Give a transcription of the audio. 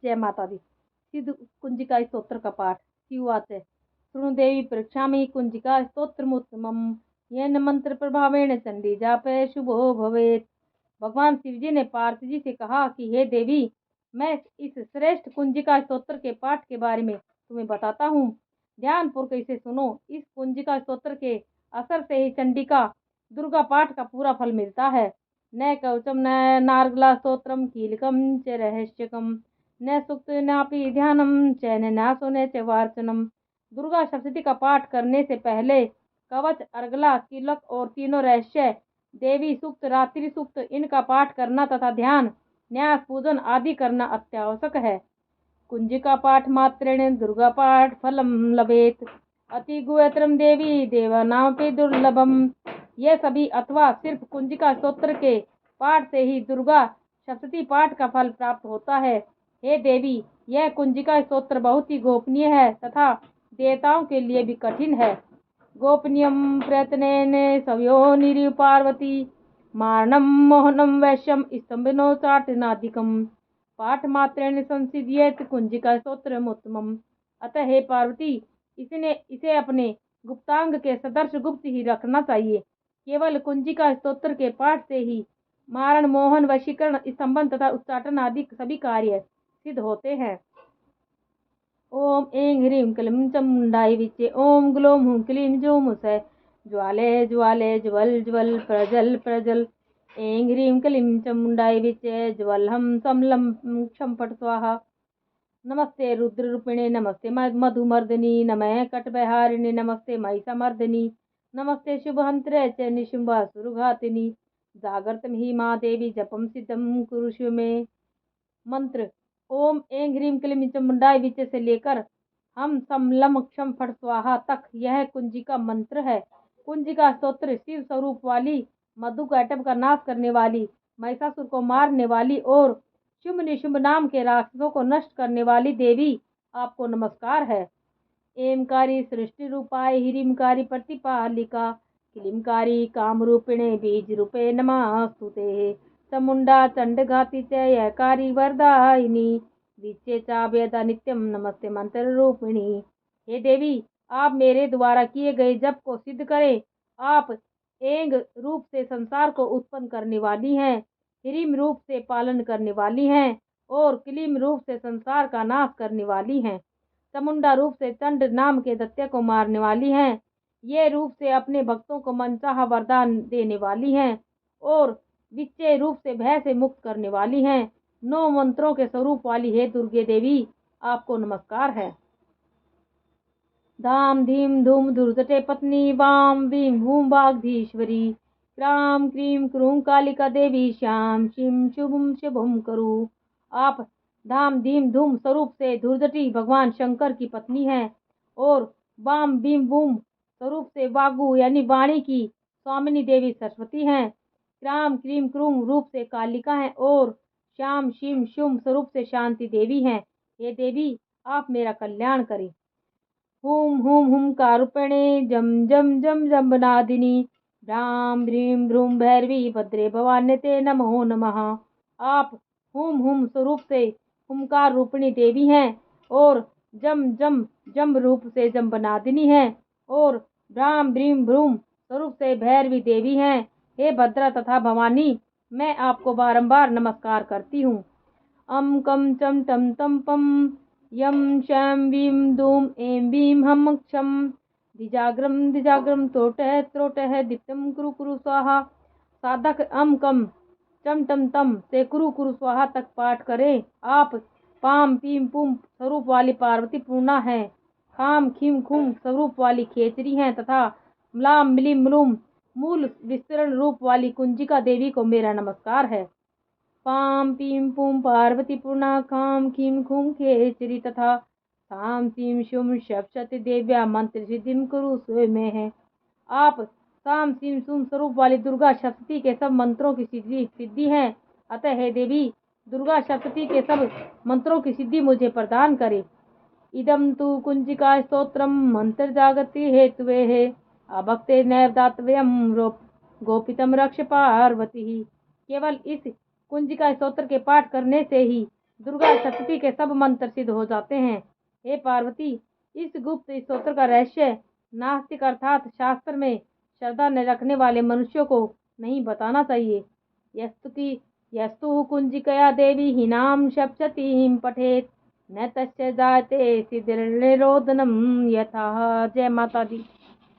जय माता दी। सिद्ध कुंजिका स्तोत्र का पाठ। शिववाच शृणु देवी परीक्षामि कुंजिका स्तोत्रमुत्तमम् येन मंत्र प्रभावेण चंडी जापे शुभो भवेत्। भगवान शिवजी ने पार्वती जी से कहा कि हे देवी, मैं इस श्रेष्ठ कुंजिका स्तोत्र के पाठ के बारे में तुम्हें बताता हूँ। ध्यानपूर्वक इसे सुनो। इस कुंजिका स्तोत्र के असर से ही चंडिका दुर्गा पाठ का पूरा फल मिलता है। न कवचम न नार्गला स्तोत्रम कीलकम च रहस्यकम न सुक्त नापि ध्यानम चैन नासो न च वार्चनम। दुर्गा सप्तशती का पाठ करने से पहले कवच, अर्गला, कीलक और तीनों रहस्य, देवी सूक्त, रात्रि सूक्त, इनका पाठ करना तथा ध्यान, न्यास, पूजन आदि करना अत्यावश्यक है। कुंजिका पाठ मात्रेण दुर्गा पाठ फलम लभेत अति गुह्यतरम देवी देवानामपि दुर्लभम। यह सभी अथवा सिर्फ कुंजिका स्तोत्र के पाठ से ही दुर्गा सप्तशती पाठ का फल प्राप्त होता है। हे देवी, यह कुंजिका स्तोत्र बहुत ही गोपनीय है तथा देवताओं के लिए भी कठिन है। गोपनीयम प्रयत्नेन सवयोनिरिव पार्वती मारणम मोहनम वैश्यम स्तंभनो चाटनादिकम पाठ मात्रेण संसिद्येत कुंजिका स्तोत्रमुत्तमम्। अतः हे पार्वती, इसे अपने गुप्तांग के सदर्श गुप्त ही रखना चाहिए। केवल कुंजिका स्तोत्र के पाठ से ही मारण, मोहन, वशीकरण, स्तंभन तथा उच्चाटन आदि सभी कार्य सिद्ध होते हैं। ओम ऐं ह्रीं क्लीं चामुंडाय विचे ओम ग्लौं हूं क्लीं जौं मुसै ज्वाले ज्वाले ज्वल ज्वल प्रजल प्रजल। ऐं ह्रीं क्लीं चामुंडाय विचे ज्वलहं समलं क्षं फट् स्वाहा। नमस्ते रुद्ररूपिणे नमस्ते मधुमर्दिनी नमः कटभयहारिणे नमस्ते महिषमर्दिनी नमस्ते शुभहंत्रे च निशुम्भासुरघातिनी। जागर्तम ही माँ देवी जपम सिद्धम कुरुषु में। मंत्र। ओम ऐं ह्रीं क्लीं चामुंडाय विचे से लेकर हम समलम क्षम फट स्वाहा तक यह कुंजिका मंत्र है। कुंजिका स्तोत्र शिव स्वरूप वाली, मधु कैटभ का नाश करने वाली, महिषासुर को मारने वाली और शुंभ निशुंभ नाम के राक्षसों को नष्ट करने वाली देवी आपको नमस्कार है। एमकारी सृष्टि रूपाय ह्रींकारी प्रतिपालिका क्लींकारी काम रूपिणे बीज रूपे नमस्तुते। चामुंडा चंडघाती च यकारी वरदायिनी विचे चाभ्यदा नित्यम नमस्ते मंत्र रूपिणी। हे देवी, आप मेरे द्वारा किए गए जप को सिद्ध करें। आप ऐंग रूप से संसार को उत्पन्न करने वाली हैं, ह्रीं रूप से पालन करने वाली हैं और क्लीं रूप से संसार का नाश करने वाली हैं। चामुंडा रूप से चंड नाम के दैत्य को मारने वाली हैं। ये रूप से अपने भक्तों को मनचाहा वरदान देने वाली हैं और विच्चे रूप से भय से मुक्त करने वाली हैं। 9 मंत्रों के स्वरूप वाली हे दुर्गे देवी, आपको नमस्कार है। धाम धीम धूम धुर्जटे पत्नी वाम वीम हूम वाग्धीश्वरी क्राम क्रीम क्रूम कालिका देवी श्याम शिम शुभम शुभम करू। आप धाम धीम धूम स्वरूप से धुर्जटी भगवान शंकर की पत्नी हैं और वाम बीम बूम स्वरूप से वागु यानी वाणी की स्वामिनी देवी सरस्वती हैं। क्राम क्रीम क्रूम रूप से कालिका हैं और श्याम शिम शुम स्वरूप से शांति देवी हैं। हे देवी, आप मेरा कल्याण करें। हुम हुम हुंकारूपिणे जम जम जम जम्बनादिनी भ्राम भ्रीम भ्रूम भैरवी भद्रे भवान्यते नमो नमः। आप हुम हुम स्वरूप से हुंकार रूपिणी देवी हैं और जम जम जम रूप से जम्बनादिनी हैं और भ्राम भ्रीम भ्रूम स्वरूप से भैरवी देवी हैं। हे भद्रा तथा भवानी, मैं आपको बारंबार नमस्कार करती हूँ। अम कम चम टम तम पम यम शम वीम दूम एम वीम हम क्षम दिजाग्रम दिजाग्रम त्रोटः त्रोटः दीप्तम कुरु कुरु स्वाहा। साधक अम कम चम टम तम से कुरु कुरु स्वाहा तक पाठ करें। आप पाम पीम पुम स्वरूप वाली पार्वती पूर्णा है, खाम खीम खुम स्वरूप वाली खेचरी हैं तथा म्लाम मिलिम मलूम मूल विस्तरण रूप वाली कुंजिका देवी को मेरा नमस्कार है। पाम पीम पुम पार्वती पूर्णा खाम खीम खुम खेचरी तथा साम सीम शुम सप्तशती देव्या मंत्र सिद्धिम कुरु स्वयं है। आप साम सीम सुम स्वरूप वाली दुर्गा सप्तशती के सब मंत्रों की सिद्धि हैं। अतः हे देवी, दुर्गा सप्तशती के सब मंत्रों की सिद्धि मुझे प्रदान करे। इदम तु कुंजिका स्तोत्रम मंत्र जागति हेतुवे है अभक्ते नैव दातव्यम गोपितम रक्ष पार्वती। केवल इस कुंजिका स्तोत्र के पाठ करने से ही दुर्गा सप्तती के सब मंत्र सिद्ध हो जाते हैं। हे पार्वती, इस गुप्त स्तोत्र का रहस्य नास्तिक अर्थात शास्त्र में श्रद्धा न रखने वाले मनुष्यों को नहीं बताना चाहिए। यस्तु कुंजिकया देवी हीनाम शप्सतीं पठेत न तस्य जायते सिद्धिर्निरोधनम यथा। जय माता दी।